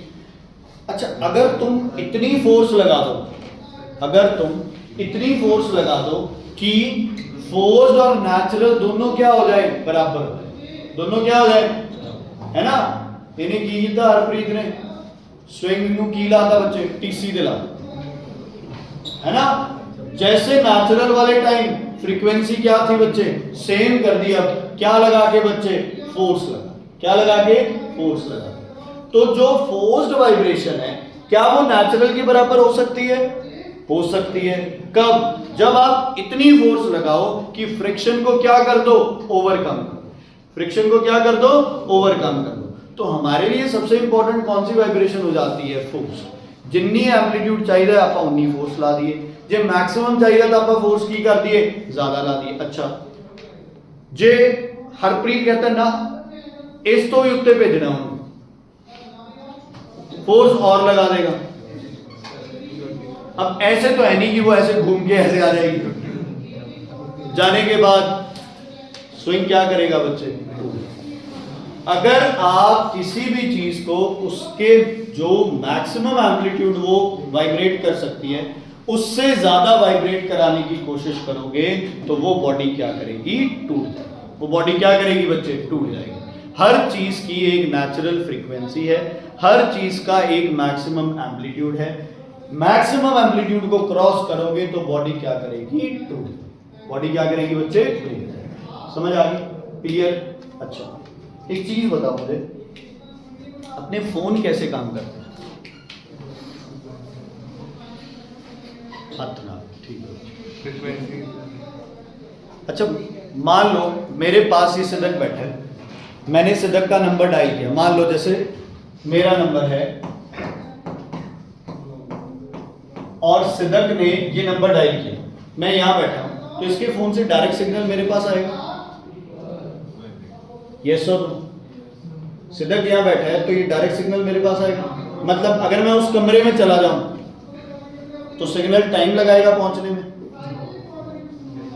अच्छा, अगर तुम इतनी फोर्स लगा दो, अगर तुम इतनी फोर्स लगा दो कि फोर्स और नेचुरल दोनों क्या हो जाए? बराबर, दोनों क्या हो जाए? है ना? इन्हें की था हरप्रीत ने स्विंग ਨੂੰ ਕੀ ਲਾਤਾ बच्चे? टीसी दिला, है ना? जैसे नेचुरल वाले टाइम फ्रीक्वेंसी क्या थी बच्चे? सेम कर दिया। क्या लगा के बच्चे? फोर्स लगा। क्या लगा के? फोर्स लगा। तो जो फोर्स्ड वाइब्रेशन है क्या वो नेचुरल के बराबर हो सकती है? हो सकती है। कब? जब आप इतनी फोर्स लगाओ कि फ्रिक्शन को क्या कर दो? ओवरकम कर दो। फ्रिक्शन को क्या कर दो? ओवरकम कर दो। तो हमारे लिए सबसे इंपॉर्टेंट कौन सी वाइब्रेशन हो जाती है? फोर्स। जिन्नी एम्पलीट्यूड चाहिए आप उन्नी फोर्स ला दिए, जे मैक्सिमम चाहिए तो आप फोर्स की कर दिए? ज्यादा ला दिए। अच्छा, जे हरप्रीत कहता ना इस तो भी उत्ते भेजना हूं, फोर्स और लगा देगा। अब ऐसे तो है नहीं कि वो ऐसे घूम के ऐसे आ जाएगी। जाने के बाद स्विंग क्या करेगा बच्चे? अगर आप किसी भी चीज को उसके जो मैक्सिमम एम्पलीट्यूड वो वाइब्रेट कर सकती है उससे ज्यादा वाइब्रेट कराने की कोशिश करोगे तो वो बॉडी क्या करेगी? टूट जाएगी। वो बॉडी क्या करेगी बच्चे? टूट जाएगी। हर चीज की एक नेचुरल फ्रीक्वेंसी है, हर चीज का एक मैक्सिमम एम्पलीट्यूड है। मैक्सिमम एम्पलीट्यूड को क्रॉस करोगे तो बॉडी क्या करेगी? टूट। बॉडी क्या करेगी बच्चे? टूट। समझ आ गई? क्लियर? अच्छा, एक चीज बताओ मुझे, अपने फोन कैसे काम करते हैं? हाथ ना, ठीक है। अच्छा, मान लो मेरे पास ये सिदक बैठा है, मैंने सिदक का नंबर डायल किया। मान लो जैसे मेरा नंबर है और सिदक ने ये नंबर डायल किया, मैं यहां बैठा हूं, तो इसके फोन से डायरेक्ट सिग्नल मेरे पास आएगा? यस और नो? सिदक यहां बैठा है तो ये डायरेक्ट सिग्नल मेरे पास आएगा। मतलब अगर मैं उस कमरे में चला जाऊं तो सिग्नल टाइम लगाएगा पहुंचने में।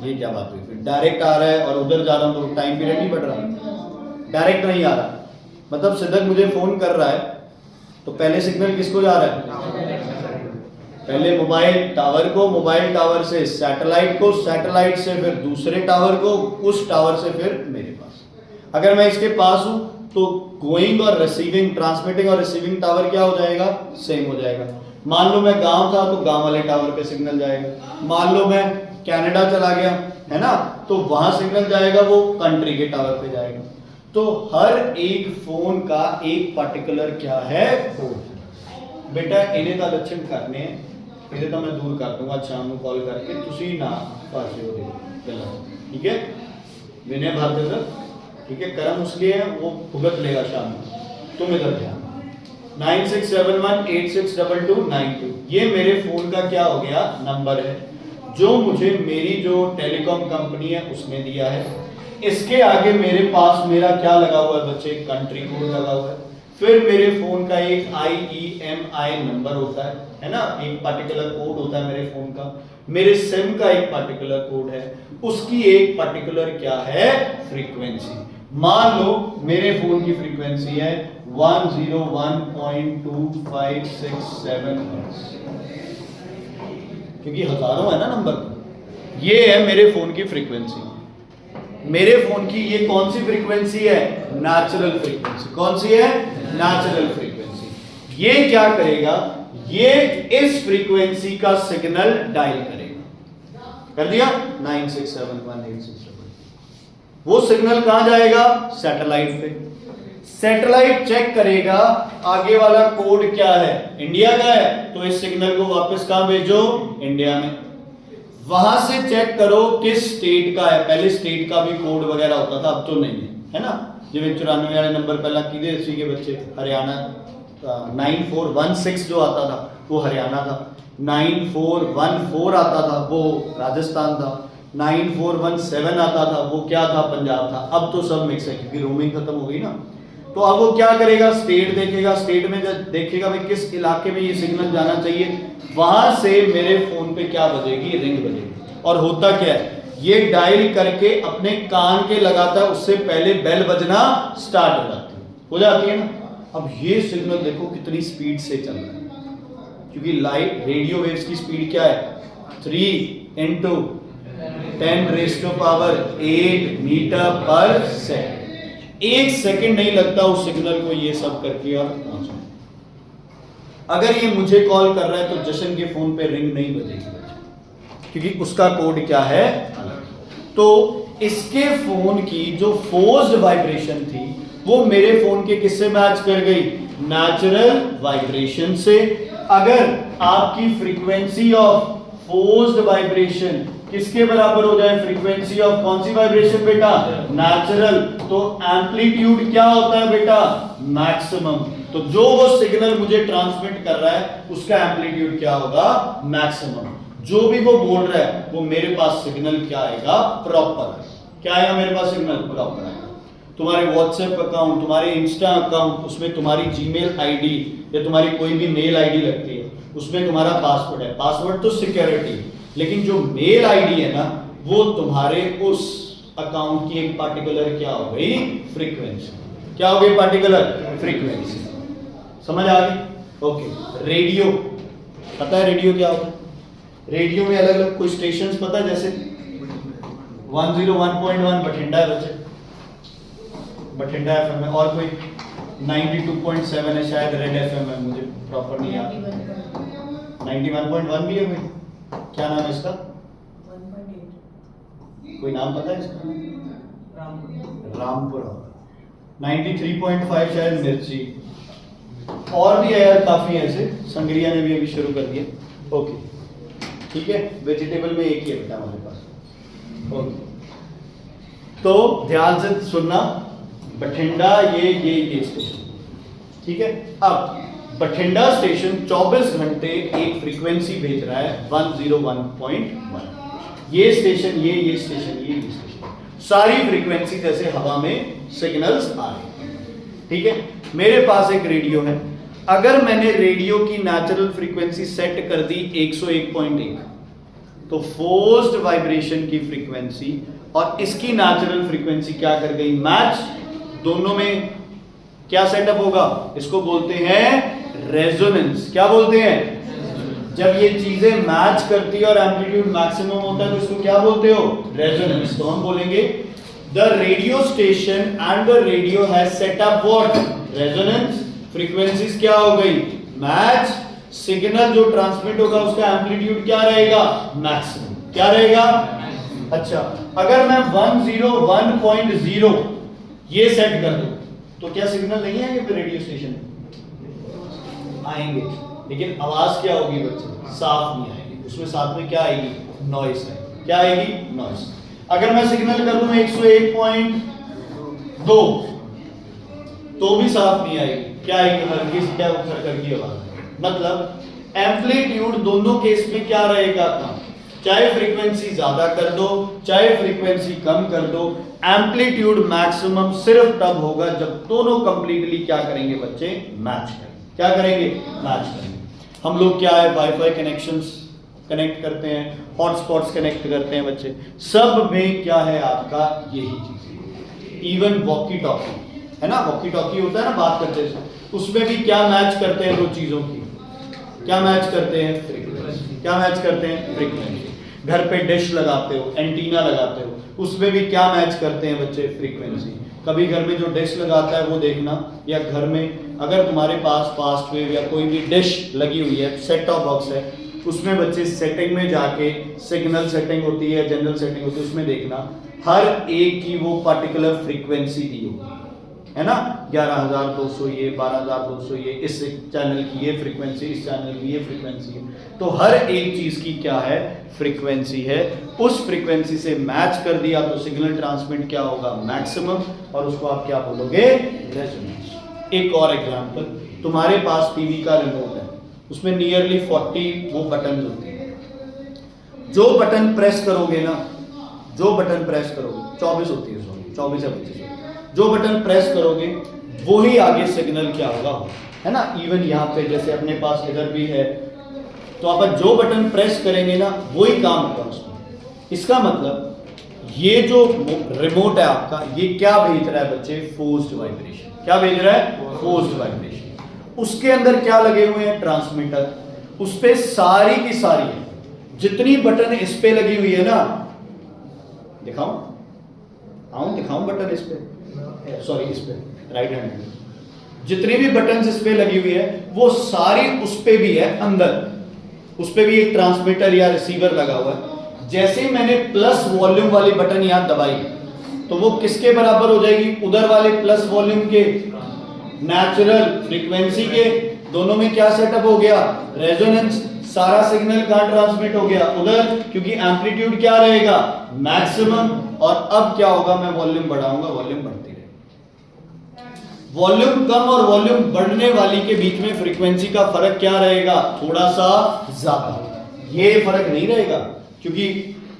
ये क्या बात हुई? फिर डायरेक्ट आ रहा है और उधर जा रहा हूं तो टाइम पीरियड नहीं बढ़ रहा, डायरेक्ट नहीं आ रहा। मतलब सिदक मुझे फोन कर रहा है तो पहले सिग्नल किसको जा रहा है? पहले मोबाइल टावर को, मोबाइल टावर से सैटेलाइट को, सैटेलाइट से फिर दूसरे टावर को, उस टावर से फिर मेरे पास। अगर मैं इसके पास हूं तो गोइंग और रिसीविंग, ट्रांसमिटिंग और रिसीविंग टावर क्या हो जाएगा? सेम हो जाएगा। मान लो मैं गांव था तो गांव वाले टावर पे सिग्नल जाएगा। मान लो मैं कनाडा चला गया, है ना, तो वहां सिग्नल जाएगा वो कंट्री के टावर पे जाएगा। तो हर एक फोन का एक पर्टिकुलर क्या है? कोड। बेटा इन्हें तो लक्षण करने हैं, इन्हें तो मैं दूर कर दूंगा शाम को कॉल करके, तुसी ना पासे हो गए, ठीक है? विनय भारती, ठीक है, कर्म उसके है वो भुगत लेगा शाम को, तुम इधर ध्यान। 9671862292 ये मेरे फोन का क्या हो गया? नंबर है जो मुझे मेरी जो टेलीकॉम कंपनी है उसने दिया है। इसके आगे मेरे पास मेरा क्या लगा हुआ है बच्चे? कंट्री कोड लगा हुआ है। फिर मेरे फोन का एक IEMI नंबर होता है ना, एक पर्टिकुलर कोड होता है मेरे फोन का। मेरे सिम का एक पर्टिकुलर कोड है, उसकी एक पर्टिकुलर क्या है? फ्रीक्वेंसी। मान लो मेरे फोन की फ्रीक्वेंसी है 101.2567 हर्ट्ज, क्योंकि हजारों है ना नंबर। ये है मेरे फोन की फ्रीक्वेंसी। मेरे फोन की ये कौन सी फ्रीक्वेंसी है? Natural frequency. कौन सी है? Natural frequency. ये क्या करेगा? ये इस फ्रीक्वेंसी का सिग्नल डायल करेगा। कर दिया? 967186. वो सिग्नल कहां जाएगा? सैटेलाइट पे। सैटेलाइट चेक करेगा आगे वाला कोड क्या है, इंडिया का है, तो इस सिग्नल को वापस कहां भेजो? इंडिया में। वहां से चेक करो किस स्टेट का है। पहले स्टेट का भी कोड वगैरह होता था, अब तो नहीं है ना। जिਵੇਂ 94 वाले नंबर पहला किधे सी के बच्चे? हरियाणा। 9416 जो आता था वो हरियाणा था, 9414 आता था वो राजस्थान था, 9417 आता था वो क्या था? पंजाब था। अब तो सब मिक्स है क्योंकि रोमिंग खत्म हो गई ना। तो अब वो क्या करेगा? स्टेट देखेगा, स्टेट में जब देखेगा भाई किस इलाके में ये सिग्नल जाना चाहिए, वहां से मेरे फोन पे क्या बजेगी? रिंग बजेगी। और होता क्या है, ये डायल करके अपने कान के लगाता है, उससे पहले बेल बजना स्टार्ट हो जाती है ना। अब ये सिग्नल देखो कितनी स्पीड से चल रहा है, क्योंकि लाइट रेडियो वेव्स की स्पीड क्या है, 3 × 10⁸ मीटर पर सेकंड। 1 सेकंड नहीं लगता उस सिग्नल को ये सब करके और पहुंचना। अगर ये मुझे कॉल कर रहा है तो जशन के फोन पे रिंग नहीं बजेगी, क्योंकि उसका कोड क्या है अलग। तो इसके फोन की जो फोर्स्ड वाइब्रेशन थी वो मेरे फोन के किससे मैच कर गई, नेचुरल वाइब्रेशन से। अगर आपकी फ्रीक्वेंसी ऑफ फोर्स्ड वाइब्रेशन किसके बराबर हो जाए, फ्रीक्वेंसी ऑफ कौन सी वाइब्रेशन बेटा, नेचुरल, तो एम्पलीट्यूड क्या होता है बेटा, मैक्सिमम। तो जो वो सिग्नल मुझे ट्रांसमिट कर रहा है उसका एम्पलीट्यूड क्या होगा, मैक्सिमम। जो भी वो बोल रहा है वो मेरे पास सिग्नल क्या आएगा, प्रॉपर। क्या आएगा मेरे पास सिग्नल, प्रॉपर आएगा। तुम्हारे व्हाट्सएप अकाउंट, तुम्हारे इंस्टा अकाउंट, उसमें तुम्हारी जीमेल आईडी या तुम्हारी कोई भी मेल आईडी लगती है, उसमें तुम्हारा पासवर्ड है। पासवर्ड तो सिक्योरिटी, लेकिन जो मेल आईडी है ना वो तुम्हारे उस अकाउंट की एक पार्टिकुलर क्या हो गई, फ्रीक्वेंसी। क्या हो गई, पार्टिकुलर फ्रीक्वेंसी। समझ आ गई? ओके। रेडियो, पता है रेडियो क्या होता है? रेडियो में अलग अलग कोई स्टेशंस पता है, जैसे 101.1 बठिंडा है बच्चे, बठिंडा एफएम है, और कोई 92.7 है शायद, रेड एफएम है, मुझे प्रॉपर नहीं याद। 91.1 भी है कोई, क्या नाम है इसका, कोई नाम पता है इसका? रामपुरा। 93.5 शायद मिर्ची, और भी है यार काफी ऐसे, संग्रिया ने भी अभी शुरू कर दिया। ओके ठीक है, वेजिटेबल में एक ही है बेटा हमारे पास। ओके, तो ध्यान से सुनना, बठिंडा ये स्टेशन, ठीक है। अब बठिंडा स्टेशन 24 घंटे एक फ्रीक्वेंसी भेज रहा है 101.1। ये स्टेशन ये स्टेशन, सारी फ्रीक्वेंसी जैसे हवा में सिग्नल्स आ रहे हैं, ठीक है। मेरे पास एक रेडियो है, अगर मैंने रेडियो की नेचुरल फ्रीक्वेंसी सेट कर दी 101.1, तो फोर्स्ड वाइब्रेशन की फ्रीक्वेंसी और इसकी नेचुरल फ्रीक्वेंसी क्या कर गई, मैच। दोनों में क्या सेटअप होगा, इसको बोलते हैं रेजोनेंस। क्या बोलते हैं? जब ये चीजें मैच करती है और एम्पलीट्यूड मैक्सिमम होता है तो इसको क्या बोलते हो, रेजोनेंस। तो हम बोलेंगे the radio station and the radio has set up what, resonance. Frequencies क्या हो गई, मैच। सिग्नल जो ट्रांसमिट होगा उसका एम्पलीट्यूड क्या रहेगा, मैक्सिमम। क्या रहेगा? अच्छा, अगर मैं 101.0 ये सेट कर दूं तो क्या सिग्नल नहीं आएंगे फिर रेडियो स्टेशन में? आएंगे, लेकिन आवाज क्या होगी बच्चे, साफ नहीं आएगी। उसमें साथ में क्या आएगी, नॉइस आएगी। क्या आएगी, नॉइस। अगर मैं सिग्नल कर दूं 101.2 तो भी साफ नहीं आएगी। क्या आएगी, हल्की सी, क्या करके आवाज। मतलब एम्पलीट्यूड दोनों केस में क्या रहेगा, चाहे फ्रीक्वेंसी ज्यादा कर दो चाहे फ्रीक्वेंसी कम कर दो, एम्पलीट्यूड मैक्सिमम सिर्फ तब होगा जब दोनों कंप्लीटली क्या करेंगे बच्चे, मैच करेंगे। क्या करेंगे, मैच करेंगे। हम लोग क्या है, वाईफाई कनेक्शंस कनेक्ट करते हैं, हॉटस्पॉट्स कनेक्ट करते हैं बच्चे, सब में क्या है आपका यही चीज। इवन वॉकी टॉकी है ना, वॉकी टॉकी होता है ना बात करते हैं, उसमें भी क्या मैच करते हैं, दो चीजों की क्या मैच करते हैं, फ्रीक्वेंसी। क्या मैच करते हैं, फ्रीक्वेंसी। घर पे डिश लगाते हो, एंटीना लगाते हो, उसमें भी क्या मैच करते हैं बच्चे, फ्रीक्वेंसी। कभी घर में जो डिश लगाता है वो देखना, या घर में अगर तुम्हारे पास फास्ट वेव या कोई भी डिश लगी हुई है, सेट टॉप बॉक्स है, उसमें बच्चे सेटिंग में जाके सिग्नल सेटिंग होती है, जनरल सेटिंग होती है, उसमें देखना हर एक की वो पर्टिकुलर फ्रीक्वेंसी दी होगी, है ना। 11,200 ये, 12,200 ये, इस चैनल की ये फ्रीक्वेंसी, इस चैनल की ये फ्रीक्वेंसी है। तो हर एक चीज की क्या है, फ्रीक्वेंसी है। उस फ्रीक्वेंसी से मैच कर दिया तो सिग्नल ट्रांसमिट क्या होगा, मैक्सिमम, और उसको आप क्या बोलोगे, रेजोनेंस। एक और एग्जांपल, तुम्हारे पास टीवी का रिमोट है, उसमें नियरली 40 वो बटन होते हैं। जो बटन प्रेस करोगे ना, जो बटन प्रेस करोगे, 24 होती है, सॉरी 24 या 25, जो बटन प्रेस करोगे वो ही आगे सिग्नल क्या होगा, है ना। इवन यहाँ पे जैसे अपने पास इधर भी है, तो आप जो बटन प्रेस करेंगे ना वही काम होगा उसमें। इसका मतलब ये जो रिमोट है आपका, ये क्या भेज रहा है बच्चे? Forced vibration. क्या भेज रहा है? Forced vibration. उसके अंदर क्या लगे हुए हैं? ट्रांसमीटर। उस पे सारी की सारी जितनी बटन इस पे लगी हुई है ना, दिखाऊं बटन इस पे, सॉरी इस पे राइट हैंड में जितनी भी बटन इस पे लगी हुई है वो सारी उस पे भी है, अंदर उस पे भी एक ट्रांसमीटर या रिसीवर लगा हुआ है। जैसे ही मैंने प्लस वॉल्यूम वाली बटन यहां दबाई तो वो किसके बराबर हो जाएगी? उधर वाले प्लस वॉल्यूम के, नेचुरल फ्रीक्वेंसी के। दोनों में क्या सेटअप हो गया? रेजोनेंस। सारा सिग्नल कहां ट्रांसमिट हो गया? उधर, क्योंकि एम्पलीट्यूड क्या रहेगा? मैक्सिमम। और अब क्या होगा? मैं वॉल्यूम बढ़ाऊंगा, वॉल्यूम बढ़ती रहेगी। वॉल्यूम कम और वॉल्यूम बढ़ने वाली के बीच में फ्रीक्वेंसी का फर्क क्या रहेगा? थोड़ा सा ज्यादा। ये फर्क नहीं रहेगा, क्योंकि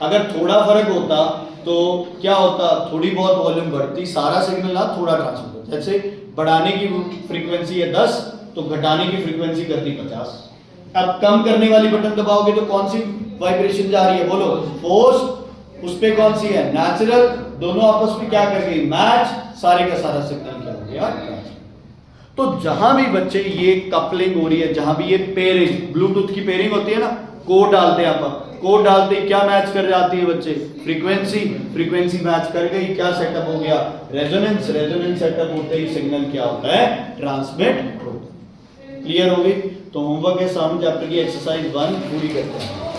अगर थोड़ा फर्क होता तो क्या होता? थोड़ी बहुत वॉल्यूम बढ़ती, सारा सिग्नल ना थोड़ा ट्रांसमिट होता। जैसे बढ़ाने की फ्रीक्वेंसी है 10 तो घटाने की फ्रीक्वेंसी करती 50। अब कम करने वाली बटन दबाओगे तो कौन सी वाइब्रेशन जा रही है? बोलो। फोर्स। उस पे कौन सी है? नेचुरल। दोनों आपस में क्या कर गई? मैच। सारे का सारा सिग्नल क्या हो गया? तो जहां भी बच्चे ये कपलिंग हो रही है, जहां भी ये पेयरिंग, ब्लूटूथ की पेयरिंग होती है ना, कोड डालते हैं आप, कोड डालते ही क्या मैच कर जाती है बच्चे? फ्रीक्वेंसी मैच कर गई। क्या सेटअप हो गया? रेजोनेंस। रेजोनेंस सेटअप होते ही सिग्नल क्या होता है? ट्रांसमिट होता है। क्लियर हो गई? तो होमवर्क है सामने चैप्टर की एक्सरसाइज 1 पूरी करते हैं।